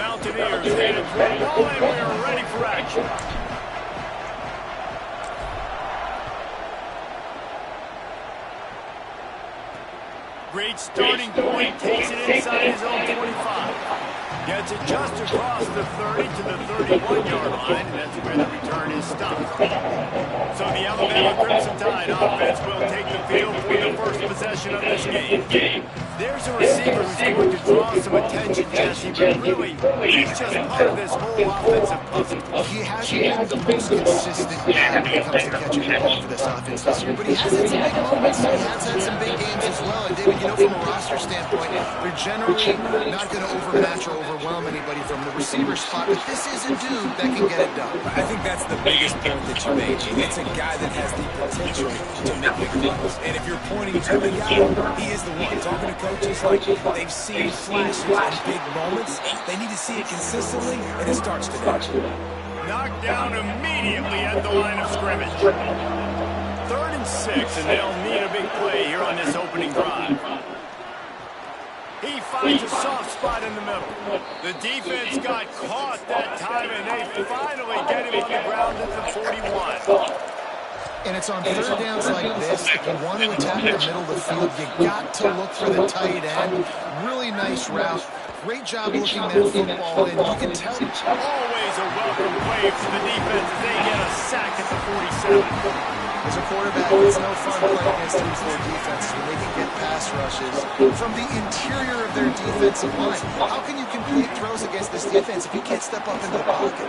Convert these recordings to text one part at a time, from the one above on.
Mountaineers headed for the ball, and we are ready for action. Great starting point, takes it inside his own 25. Gets it just across the 30 to the 31-yard line, and that's where the return is stopped. So the Alabama Crimson Tide offense will take the field for the first possession of this game. There's a receiver who's going to draw some attention, Jesse, but really, he's just part of this whole offensive puzzle. He hasn't been the most consistent guy when it comes to catching the ball for this offense this year, but he has had some big moments. He has had some big games as well. And David, from a roster standpoint, they're generally not going to overmatch or overwhelm anybody from the receiver spot, but this is a dude that can get it done. I think that's the biggest point that you made. It's a guy that has the potential to make big plays. And if you're pointing to the guy, he is the one. Talking to coaches, like they've seen flashes and big moments. They need to see it consistently, and it starts today. Knocked down immediately at the line of scrimmage. 3rd and 6, and they'll need a big play here on this opening drive. He finds a soft spot in the middle. The defense got caught that time, and they finally get him on the ground at the 41. And it's on third downs like this, if you want to attack the middle of the field, you got to look for the tight end. Really nice route. Great job looking that football in. You can tell. Always a welcome play for the defense as they get a sack at the 47. As a quarterback, it's no fun playing against teams in their defenses when they can get pass rushes from the interior of their defensive line. How can you complete throws against this defense if you can't step up into the pocket?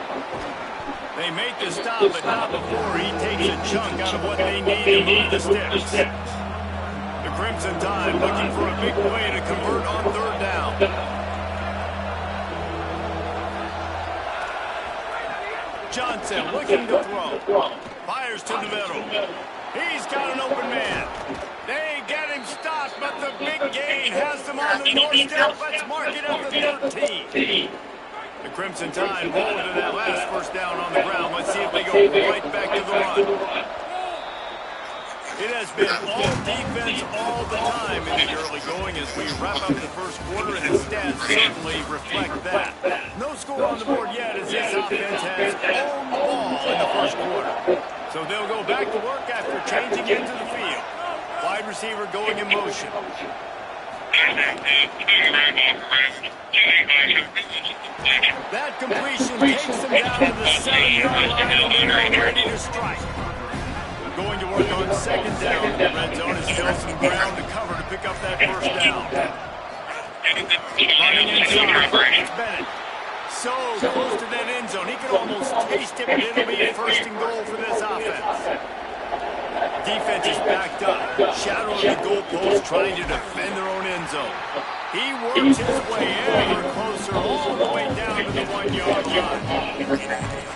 They make the stop, but not before he takes a chunk out of what they need to move the sticks. The Crimson Tide looking for a big play to convert on 3rd down. Johnson looking to throw. Fires to the middle. He's got an open man. They get him stopped, but the big gain has them on the doorstep. Let's mark it at the 13. The Crimson Tide roll to that last first down on the ground. Let's see if they go right back to the run. It has been all defense all the time in the early going as we wrap up the first quarter, and the stats certainly reflect that. No score on the board yet as this offense has owned the ball in the first quarter. So they'll go back to work after changing into the field. Wide receiver going in motion. That completion takes them down to the 7-yard line, and they're ready to strike. Going to work on 2nd down. The red zone is still some ground to cover to pick up that first down. Running inside, it's Bennett. So close to that end zone, he could almost taste it, but it'll be first and goal for this offense. Defense is backed up, shadowing the goalpost, trying to defend their own end zone. He works his way ever closer, all the way down to the 1-yard line.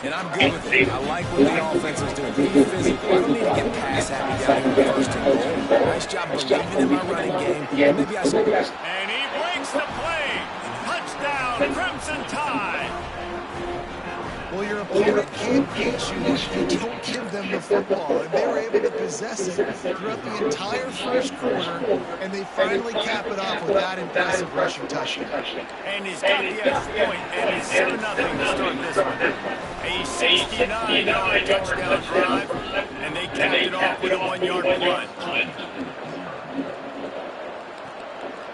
And I'm good with it. I like what the offense is doing. Being physical. I don't need to get pass happy down here first and goal. Nice job believing in my running game. Maybe I should. And he breaks the play. Touchdown, Crimson Tide. Well, your opponent can't beat you if you don't give them the football. And they were able to possess it throughout the entire first quarter, and they finally cap it off with that impressive rushing touchdown. And he's got the extra point, and it's 7-0 to start this one. A 69-yard touchdown drive, and they capped it off with a 1-yard punt.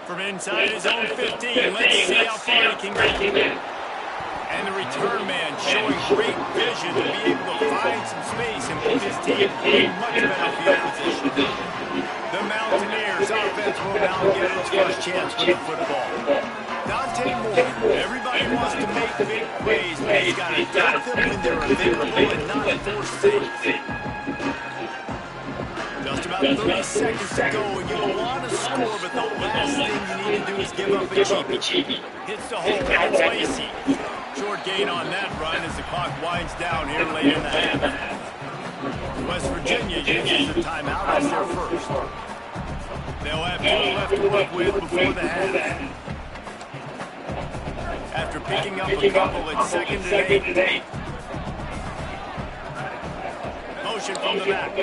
From inside his own 15, let's see how far he can get. And the return man showing great vision to be able to find some space and put his team in much better field position. The Mountaineers offense will now get its first chance with the football. Dante Moore, everybody wants to make big plays, but he's got to dump them when they're available and not force saves. Just about 30 seconds to go. You want to score, but the last thing you need to do is give up a cheapie. Hits the hole, it's Lacey. Short gain on that run as the clock winds down here late in the half. West Virginia uses the timeout as their first. They'll have 2 left to work with before the half. After picking up a couple at 2nd and 8. Motion from the back.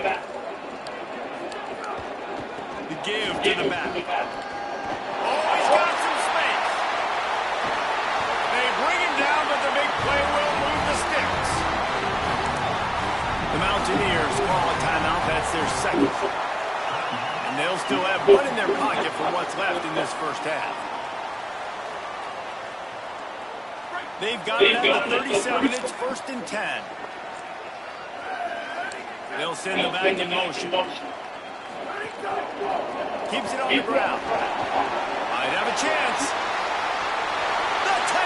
The give to the back. Oh, he's got some space. They bring him Buccaneers call a timeout. That's their second. And they'll still have one in their pocket for what's left in this first half. They've got it at the 37. It's 1st and 10. They'll send the back in motion. Keeps it on the ground. Might have a chance. The 10.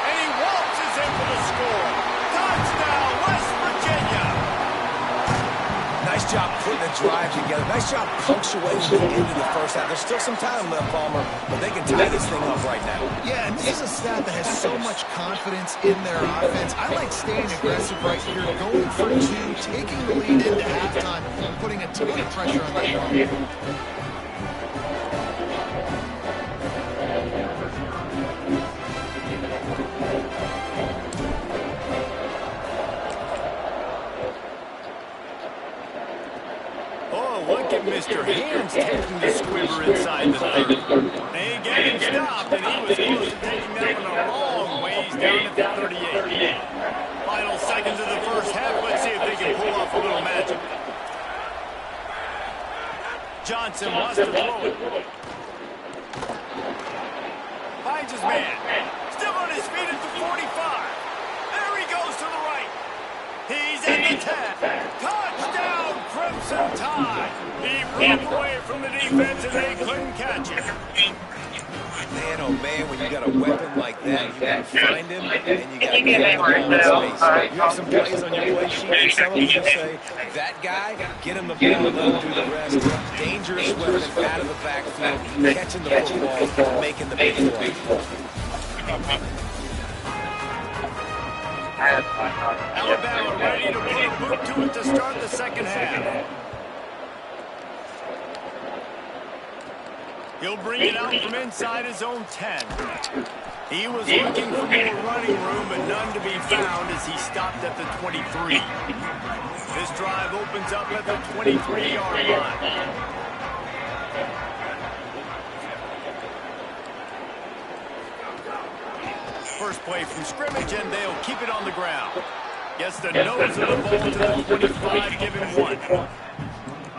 And he waltzes in for the score. Touchdown, West Virginia. Nice job putting a drive together. Nice job punctuating the end of the first half. There's still some time left, Palmer, but they can tie this thing up right now. Yeah, and this is a staff that has so much confidence in their offense. I like staying aggressive right here, going for two, taking the lead into halftime, putting a ton of pressure on that one. Mr. Hands taking the squibber inside the 30. They get him stopped, and he was close to taking that one a long ways down at the 38. Final seconds of the first half. Let's see if they can pull off a little magic. Johnson wants to throw it. Finds his man. Still on his feet at the 45. There he goes to the right. He's at the 10. Touchdown, Crimson Tide. He broke away from the defense and they couldn't catch him. Man, oh man, when you got a weapon like that, you got to find him and you got to get him in space. You have some plays on your play sheet and some of them say, that guy, get him the ball and let him do the rest. Dangerous weapon out of the backfield, catching the football, making the big play. Alabama ready to put a boot to it to start the second half. He'll bring it out from inside his own 10. He was looking for more running room, but none to be found as he stopped at the 23. This drive opens up at the 23-yard line. First play from scrimmage, and they'll keep it on the ground. Gets the nose of the ball to the 25, giving one.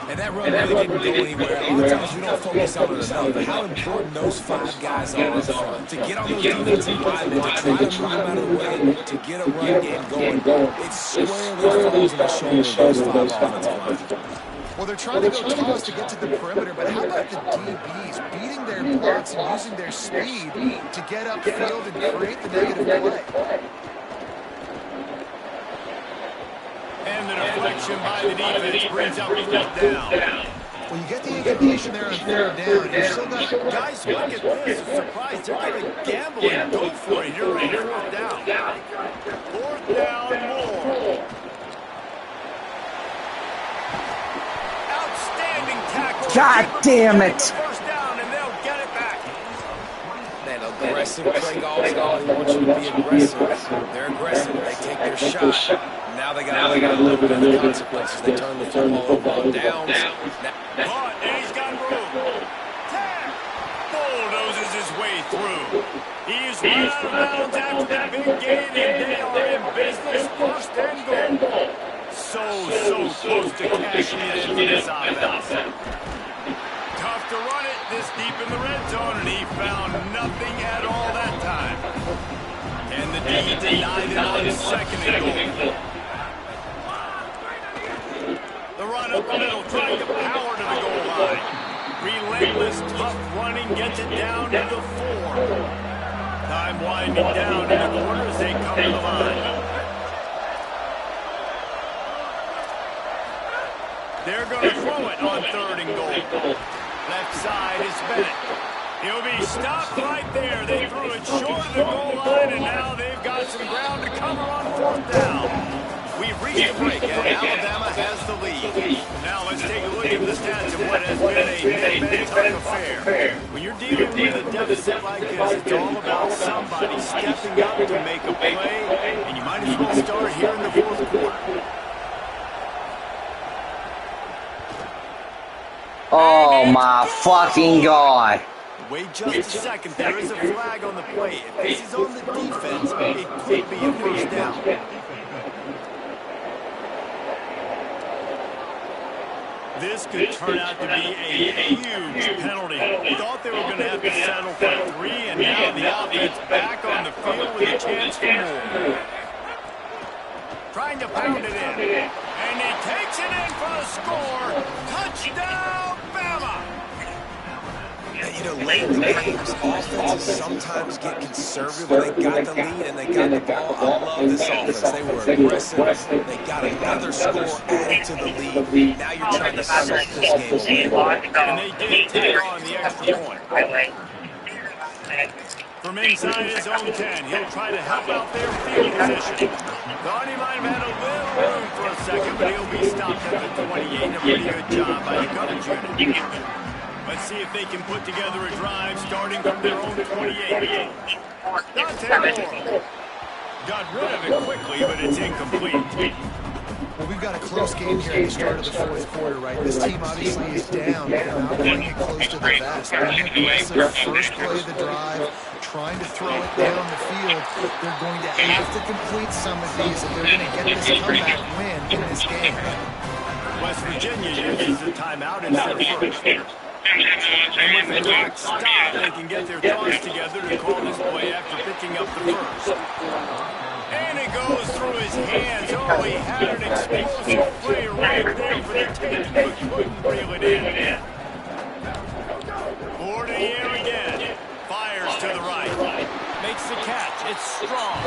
And that run really didn't go anywhere. A lot of times we don't focus on it enough, but how important those 5 guys are up front. To get on those defensive linemen, to try to move them out of the way, to get a run game going, it squarely falls on the shoulders of those 5 offensive linemen. Well, they're trying to go toss to get to the perimeter, but how about the DBs beating their blocks and using their speed to get upfield and create the negative play? And the deflection by the defense brings up fourth down. When you get the incompletion there on third down, you've still got guys, look at this. I'm surprised they're going to gamble and go for it here on fourth down. Fourth down, more. Outstanding tackle. God damn it. First down, and they'll get it back. Man, aggressive play calls. They want you to be aggressive. They're aggressive. They take their shot. Now they got to live with the consequences. They turn the football on downs. Caught, and he's got room. 10. Bulldozes his way through. He's run out of bounds after the big gain, and they are in business. First and goal. So close to cashing it in for this offense. Tough to run it this deep in the red zone, and he found nothing at all that time. And the D denied it on second and goal. The run up the middle, trying to power to the goal line. Relentless, tough running, gets it down to the 4. Time winding down in the corner as they come to the line. They're going to throw it on third and goal. Left side is Bennett. He'll be stopped right there. They threw it short of the goal line, and now they've got some ground to cover on fourth down. We've reached the break, and Alabama has the lead. Now let's take a look at the stats of what has been a mid-type affair. When you're dealing with a deficit like this, it's all about somebody stepping up to make a play, and you might as well start here in the fourth quarter. Oh my fucking God. Wait just a second. There is a flag on the play. If this is on the defense, it could be a first down. could turn out to be a huge penalty. Thought they were going to have to settle for 3, and now the offense back on the field with a chance for more. Trying to pound it in. And he takes it in for a score. Touchdown, Bama! You know, late in the games, offenses sometimes get conservative when they got the lead and they got the ball. I love this offense. They were aggressive. They got another score added to the lead. Now you're trying to suck this game away. And they did take on the extra point. From inside his own 10, he'll try to help out their field position. Thought he might have had a little room for a second, but he'll be stopped at the 28. A pretty good job by the coverage unit. Let's see if they can put together a drive starting from their own 28. Dante Moore got rid of it quickly, but it's incomplete. Well, we've got a close game here at the start of the fourth quarter, right? This team obviously is down, but they're not playing it close to the vest. Being aggressive, first play of the drive, trying to throw it down the field. They're going to have to complete some of these if they're going to get this comeback win in this game. West Virginia uses the timeout in their first. And with the clock stopped, they can get their thoughts together to call this play after picking up the first. And it goes through his hands. Oh, he had an explosive play right there for the taking, but couldn't reel it in. Ford in the air again. Fires to the right. Makes the catch. It's strong.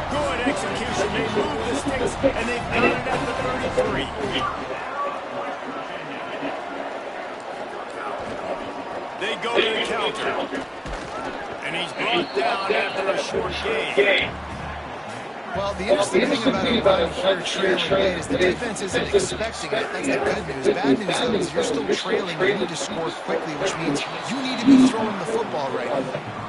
Good execution. They move the sticks, and they've got it at the 33. They go to the counter. And he's brought down after a short gain. Well, the interesting thing about a run here trailing late is the defense isn't expecting it. That's the good news. Bad news, though, is you're still trailing. You need to score quickly, which means you need to be throwing the football right now.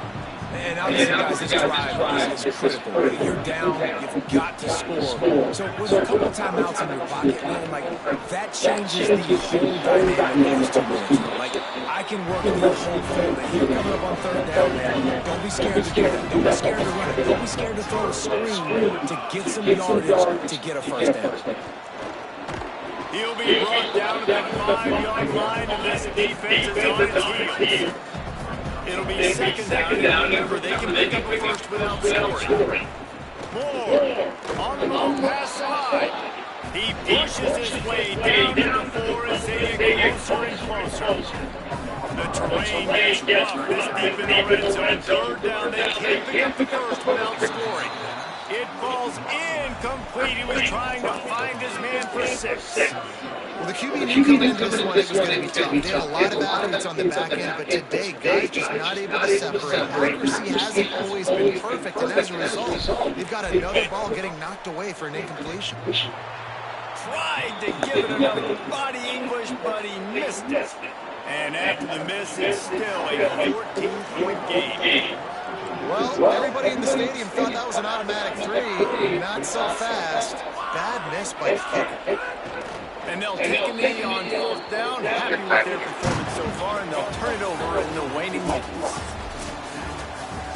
And obviously, guys, this drive is critical. You're down, you've got to score. So with a couple timeouts in your pocket, man, like, that changes the whole dynamic of those 2 minutes. Like, I can work the whole field, and you're coming up on 3rd down, man. Don't be scared to do that. Don't be scared to run it. Don't be scared to throw a screen to get some yardage to get a first down. He'll be brought down to the 5-yard line, and this defense is on its heels. It'll be second down. Remember, they can pick up a first without scoring. Moore on the long pass side. He pushes his way down to the 4 as they get closer and closer. The terrain gets rough this deep in the red zone. 3rd down, they can't pick up the first without scoring. It falls incomplete. He was trying to find his man for 6. Well, the QB knew coming into this one it was going to be tough. They have a lot of athletes on the back end, but today, guys just not able to separate. Accuracy hasn't always been perfect, and as a result, they've got another ball getting knocked away for an incompletion. Tried to give it another body English, but he missed it. And after the miss, it's still a 14-point game. Well, everybody in the stadium thought that was an automatic 3. Not so fast. Bad miss by the kicker. And they'll take a knee on 4th down, happy with their performance so far, and they'll turn it over in the waning minutes.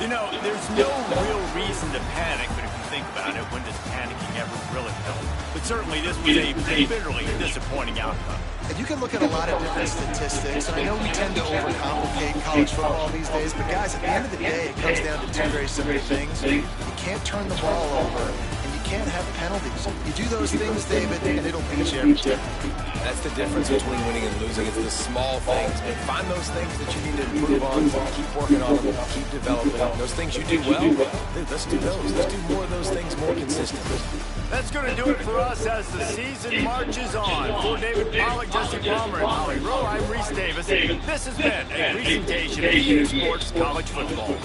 You know, there's no real reason to panic, but if you think about it, when does panicking ever really help? But certainly this was a bitterly disappointing outcome. And you can look at a lot of different statistics, and I know we tend to overcomplicate college football these days, but guys, at the end of the day, it comes down to 2 very simple things. You can't turn the ball over, and you can't have penalties. You do those things, David, and it'll beat you every time. That's the difference between winning and losing. It's the small things. And find those things that you need to improve on, keep working on them, keep developing. Those things you do well, dude, let's do those. Let's do more of those things more consistently. That's going to do it for us as the season marches on. For David Pollack, Jesse Palmer, and Holly Rowe, I'm Reese Davis. This has been a presentation of EU Sports College Football.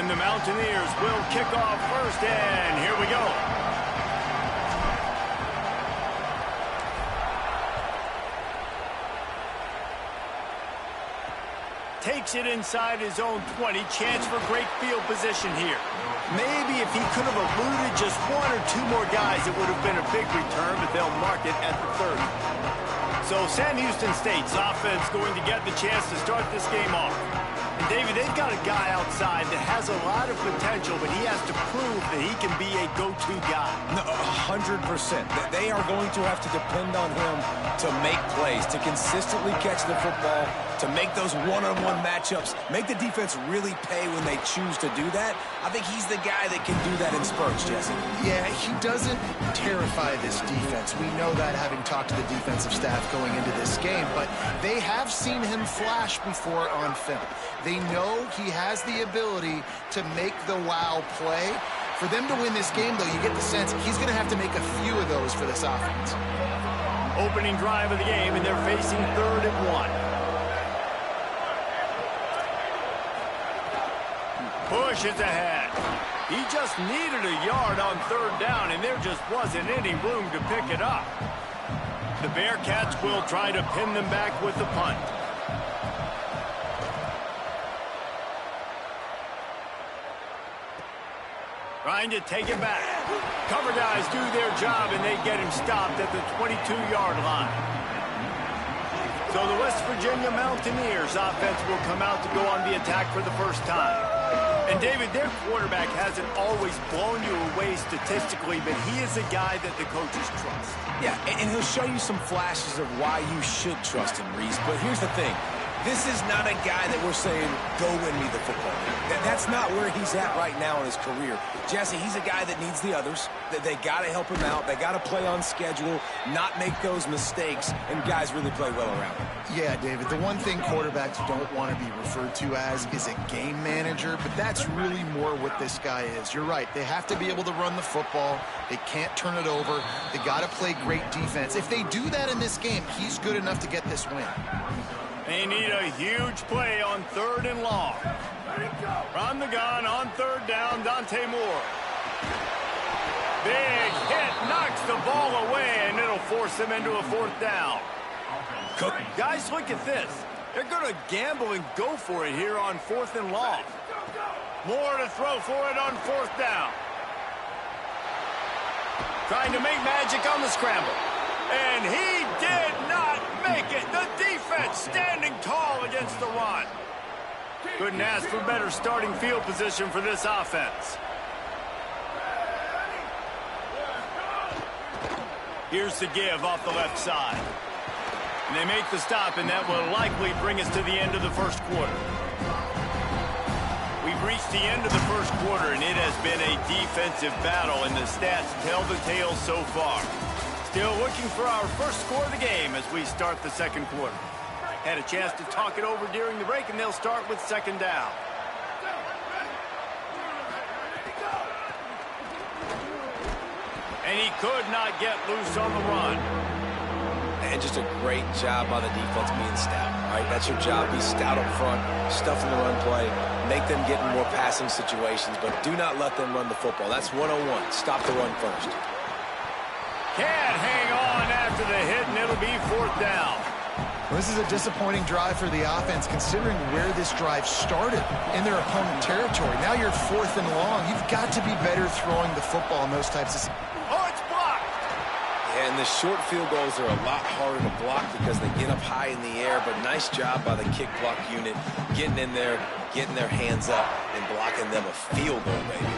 And the Mountaineers will kick off first, and here we go. Takes it inside his own 20. Chance for great field position here. Maybe if he could have eluded just one or two more guys, it would have been a big return, but they'll mark it at the 30. So Sam Houston State's offense going to get the chance to start this game off. And David, they've got a guy outside that has a lot of potential, but he has to prove that he can be a go-to guy. No, 100%. They are going to have to depend on him to make plays, to consistently catch the football, to make those one-on-one matchups, make the defense really pay when they choose to do that. I think he's the guy that can do that in spurts, Jesse. Yeah, he doesn't terrify this defense. We know that, having talked to the defensive staff going into this game, but they have seen him flash before on film. They know he has the ability to make the wow play. For them to win this game, though, you get the sense he's going to have to make a few of those for this offense. Opening drive of the game, and they're facing 3rd and 1. Pushes ahead. He just needed a yard on 3rd down, and there just wasn't any room to pick it up. The Bearcats will try to pin them back with the punt. Trying to take it back. Cover guys do their job, and they get him stopped at the 22-yard line. So the West Virginia Mountaineers offense will come out to go on the attack for the first time. And, David, their quarterback hasn't always blown you away statistically, but he is a guy that the coaches trust. Yeah, and he'll show you some flashes of why you should trust him, Reese. But here's the thing. This is not a guy that we're saying, go win me the football game. That's not where he's at right now in his career. Jesse, he's a guy that needs the others. They got to help him out. They got to play on schedule, not make those mistakes, and guys really play well around him. Yeah, David, the one thing quarterbacks don't want to be referred to as is a game manager, but that's really more what this guy is. You're right. They have to be able to run the football. They can't turn it over. They got to play great defense. If they do that in this game, he's good enough to get this win. They need a huge play on 3rd and long. From the gun on 3rd down, Dante Moore. Big hit, knocks the ball away, and it'll force them into a 4th down. Guys, look at this. They're going to gamble and go for it here on 4th and long. Moore to throw for it on 4th down. Trying to make magic on the scramble. And he did not make it. The defense standing tall against the run. Couldn't ask for better starting field position for this offense. Here's the give off the left side. And they make the stop, and that will likely bring us to the end of the first quarter. We've reached the end of the first quarter, and it has been a defensive battle, and the stats tell the tale so far. Still looking for our first score of the game as we start the second quarter. Had a chance to talk it over during the break, and they'll start with 2nd down. And he could not get loose on the run. And just a great job by the defense being stout. All right, that's your job. Be stout up front, stuff in the run play, make them get in more passing situations, but do not let them run the football. That's 101. Stop the run first. Can't hang on after the hit, and it'll be 4th down. Well, this is a disappointing drive for the offense, considering where this drive started in their opponent territory. Now you're 4th and long. You've got to be better throwing the football in those types of... Oh, it's blocked! And the short field goals are a lot harder to block because they get up high in the air, but nice job by the kick block unit, getting in there, getting their hands up, and blocking them a field goal, baby.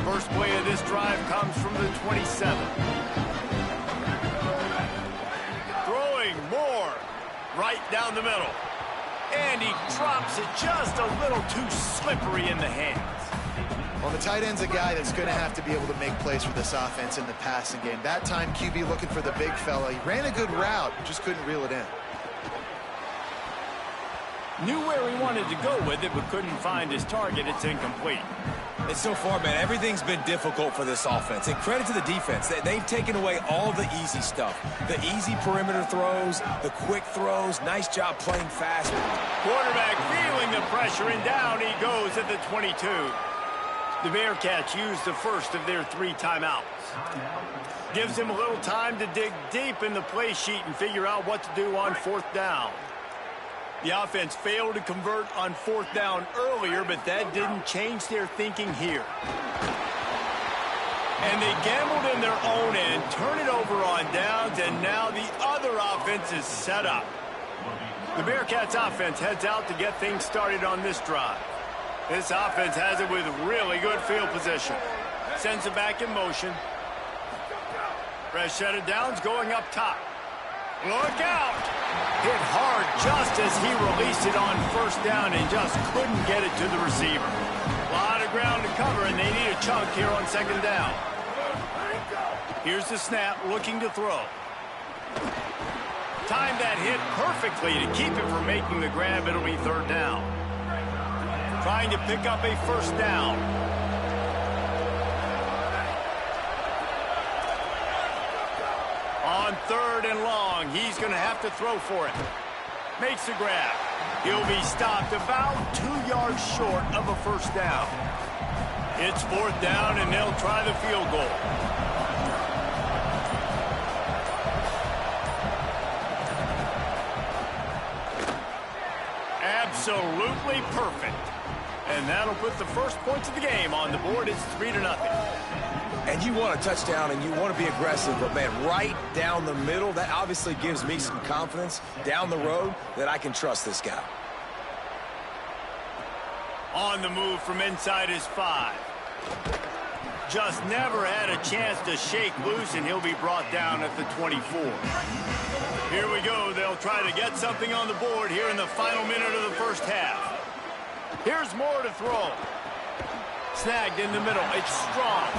First play of this drive comes from the 27. Throwing Moore right down the middle. And he drops it just a little too slippery in the hands. Well, the tight end's a guy that's going to have to be able to make plays for this offense in the passing game. That time, QB looking for the big fella. He ran a good route, just couldn't reel it in. Knew where he wanted to go with it, but couldn't find his target. It's incomplete. And so far, man, everything's been difficult for this offense. And credit to the defense. They've taken away all the easy stuff. The easy perimeter throws, the quick throws. Nice job playing fast. Quarterback feeling the pressure, and down he goes at the 22. The Bearcats use the first of their 3 timeouts. Gives him a little time to dig deep in the play sheet and figure out what to do on 4th down. The offense failed to convert on 4th down earlier, but that didn't change their thinking here. And they gambled in their own end, turn it over on downs, and now the other offense is set up. The Bearcats offense heads out to get things started on this drive. This offense has it with really good field position. Sends it back in motion. Fresh set of downs going up top. Look out! Hit hard just as he released it on 1st down and just couldn't get it to the receiver. A lot of ground to cover, and they need a chunk here on 2nd down. Here's the snap, looking to throw. Timed that hit perfectly to keep him from making the grab. It'll be 3rd down. Trying to pick up a 1st down. On 3rd and long, he's going to have to throw for it. Makes the grab. He'll be stopped about 2 yards short of a 1st down. It's 4th down, and they'll try the field goal. Absolutely perfect. And that'll put the first points of the game on the board. It's 3-0. And you want a touchdown and you want to be aggressive, but man, right down the middle, that obviously gives me some confidence down the road that I can trust this guy. On the move from inside his 5. Just never had a chance to shake loose, and he'll be brought down at the 24. Here we go. They'll try to get something on the board here in the final minute of the 1st half. Here's more to throw. Snagged in the middle. It's strong.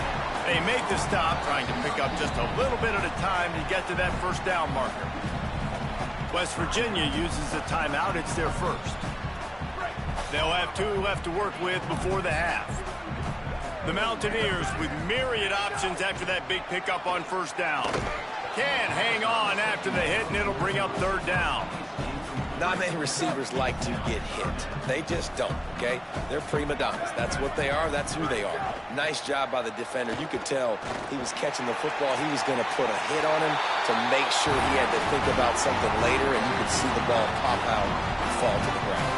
They make the stop, trying to pick up just a little bit at a time to get to that 1st down marker. West Virginia uses a timeout. It's their first. They'll have 2 left to work with before the half. The Mountaineers with myriad options after that big pickup on 1st down. Can hang on after the hit, and it'll bring up 3rd down. Not many receivers like to get hit. They just don't, okay? They're prima donnas. That's what they are. That's who they are. Nice job by the defender. You could tell he was catching the football. He was going to put a hit on him to make sure he had to think about something later, and you could see the ball pop out and fall to the ground.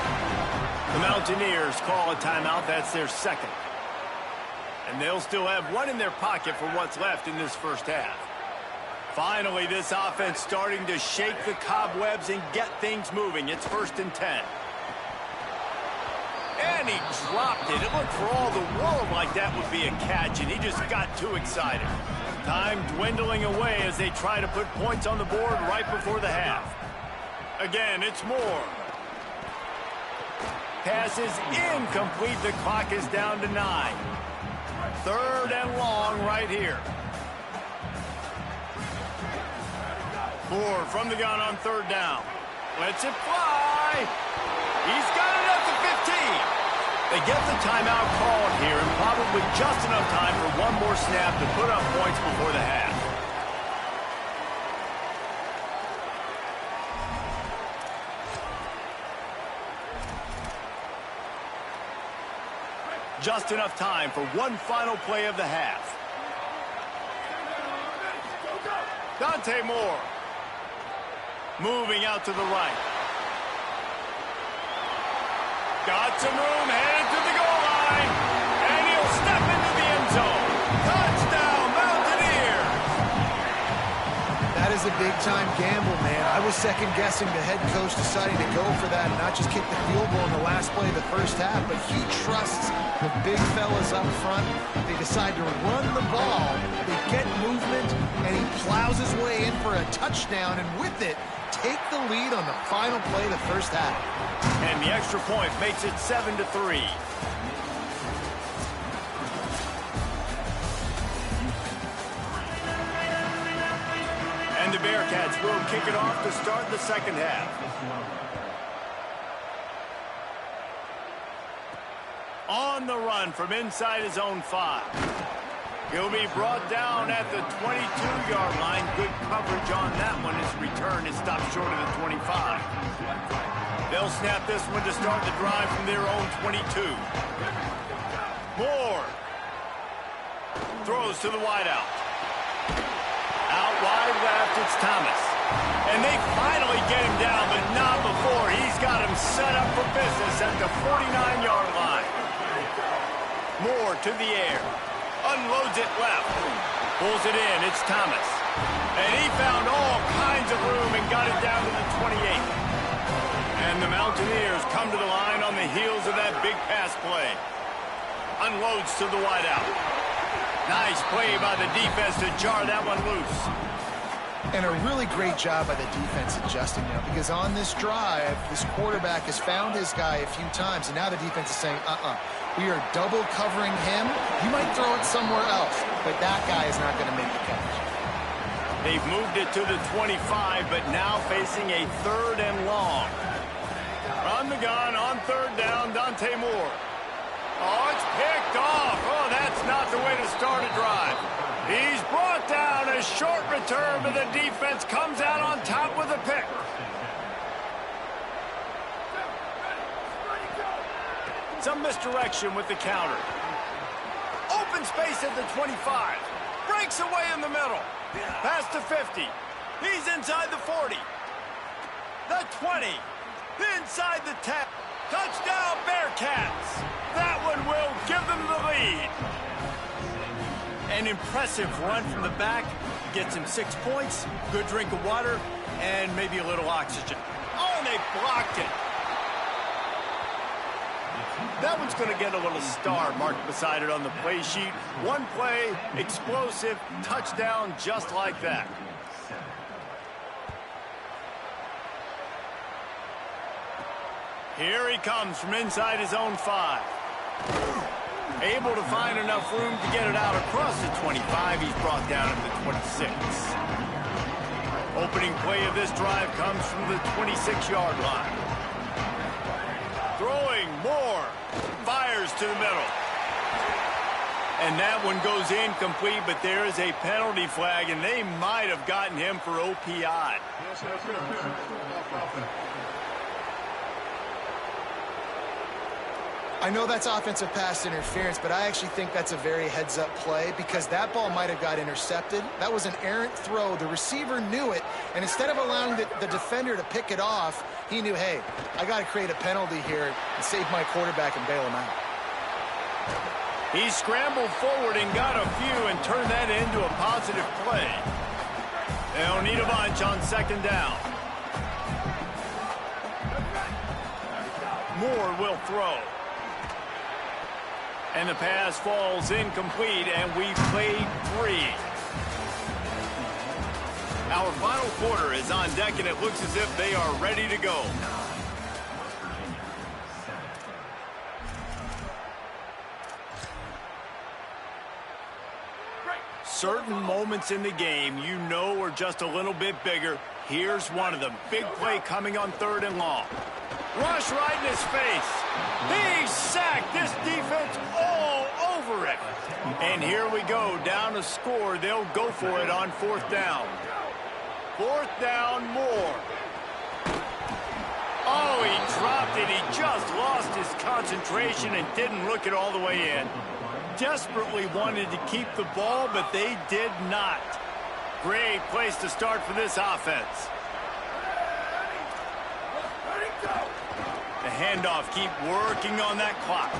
The Mountaineers call a timeout. That's their 2nd. And they'll still have 1 in their pocket for what's left in this 1st half. Finally, this offense starting to shake the cobwebs and get things moving. It's 1st and 10. And he dropped it. It looked for all the world like that would be a catch, and he just got too excited. Time dwindling away as they try to put points on the board right before the half. Again, it's Moore. Pass is incomplete. The clock is down to 9. 3rd and long right here. Moore from the gun on 3rd down. Lets it fly. He's got it at the 15. They get the timeout called here, and probably just enough time for 1 more snap to put up points before the half. Just enough time for 1 final play of the half. Dante Moore. Moving out to the right. Got some room, headed to the goal line. And he'll step into the end zone. Touchdown, Mountaineers! That is a big-time gamble, man. I was second-guessing the head coach deciding to go for that and not just kick the field goal in the last play of the 1st half, but he trusts the big fellas up front. They decide to run the ball. They get movement, and he plows his way in for a touchdown, and with it, take the lead on the final play of the 1st half. And the extra point makes it 7-3. And the Bearcats will kick it off to start the 2nd half. On the run from inside his own 5. He'll be brought down at the 22-yard line. Good coverage on that one. His return is stopped short of the 25. They'll snap this one to start the drive from their own 22. Moore throws to the wideout. Out wide left, it's Thomas. And they finally get him down, but not before. He's got him set up for business at the 49-yard line. Moore to the air. Unloads it left. Pulls it in. It's Thomas. And he found all kinds of room and got it down to the 28. And the Mountaineers come to the line on the heels of that big pass play. Unloads to the wideout. Nice play by the defense to jar that one loose. And a really great job by the defense adjusting now, because on this drive, this quarterback has found his guy a few times, and now the defense is saying, we are double covering him. You might throw it somewhere else, but that guy is not going to make the catch. They've moved it to the 25, but now facing a 3rd and long. On the gun, on 3rd down, Dante Moore. Oh, it's picked off. Oh, that's not the way to start a drive. He's brought down. A short return, but the defense comes out on top with a pick. Some misdirection with the counter. Open space at the 25. Breaks away in the middle. Past the 50. He's inside the 40. The 20. Inside the 10. Touchdown, Bearcats. That one will give them the lead. An impressive run from the back. Gets him 6 points, good drink of water, and maybe a little oxygen. Oh, and they blocked it. That one's going to get a little star marked beside it on the play sheet. One play, explosive, touchdown, just like that. Here he comes from inside his own 5. Able to find enough room to get it out across the 25. He's brought down at the 26. Opening play of this drive comes from the 26-yard line. Throwing, Moore fires to the middle. And that one goes incomplete, but there is a penalty flag, and they might have gotten him for OPI. I know that's offensive pass interference, but I actually think that's a very heads-up play, because that ball might have got intercepted. That was an errant throw. The receiver knew it, and instead of allowing the defender to pick it off, he knew, hey, I got to create a penalty here and save my quarterback and bail him out. He scrambled forward and got a few and turned that into a positive play. They'll need a bunch on 2nd down. Moore will throw. And the pass falls incomplete, and we played 3. Our final quarter is on deck, and it looks as if they are ready to go. Certain moments in the game you know are just a little bit bigger. Here's one of them. Big play coming on 3rd and long. Rush right in his face. He's sacked. This defense all over it. And here we go. Down to score. They'll go for it on 4th down. 4th down, Moore. Oh, he dropped it. He just lost his concentration and didn't look it all the way in. Desperately wanted to keep the ball, but they did not. Great place to start for this offense. The handoff, keep working on that clock.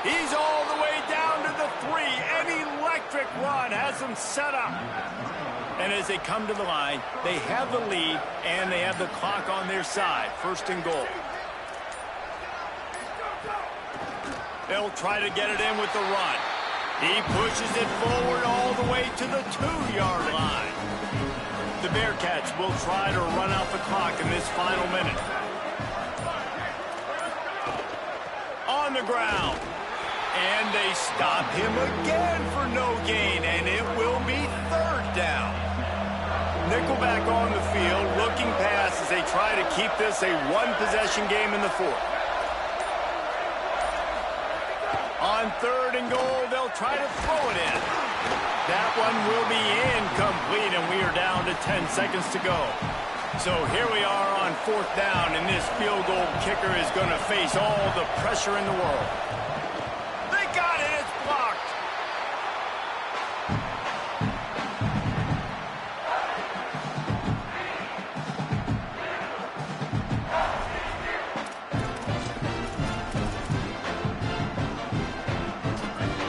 He's all the way down to the 3. An electric run has them set up. And as they come to the line, they have the lead and they have the clock on their side. 1st and goal. They'll try to get it in with the run. He pushes it forward all the way to the 2-yard line. The Bearcats will try to run out the clock in this final minute. On the ground. And they stop him again for no gain, and it will be 3rd down. Nickelback on the field, looking pass as they try to keep this a 1-possession game in the 4th. On 3rd and goal, they'll try to throw it in. That one will be incomplete, and we are down to 10 seconds to go. So here we are on 4th down, and this field goal kicker is going to face all the pressure in the world. They got it. It's blocked.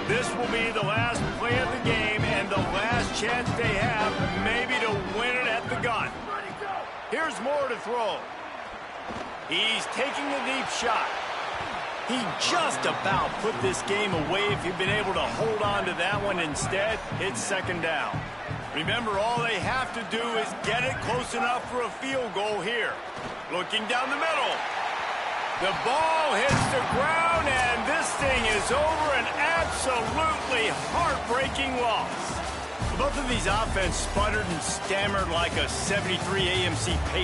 This will be the last play of the game and the last chance they have maybe to win it at the gun. Here's Moore to throw. He's taking the deep shot. He just about put this game away if he'd been able to hold on to that one. Instead, it's 2nd down. Remember, all they have to do is get it close enough for a field goal here. Looking down the middle. The ball hits the ground, and this thing is over. An absolutely heartbreaking loss. Both of these offense sputtered and stammered like a 73 AMC pace.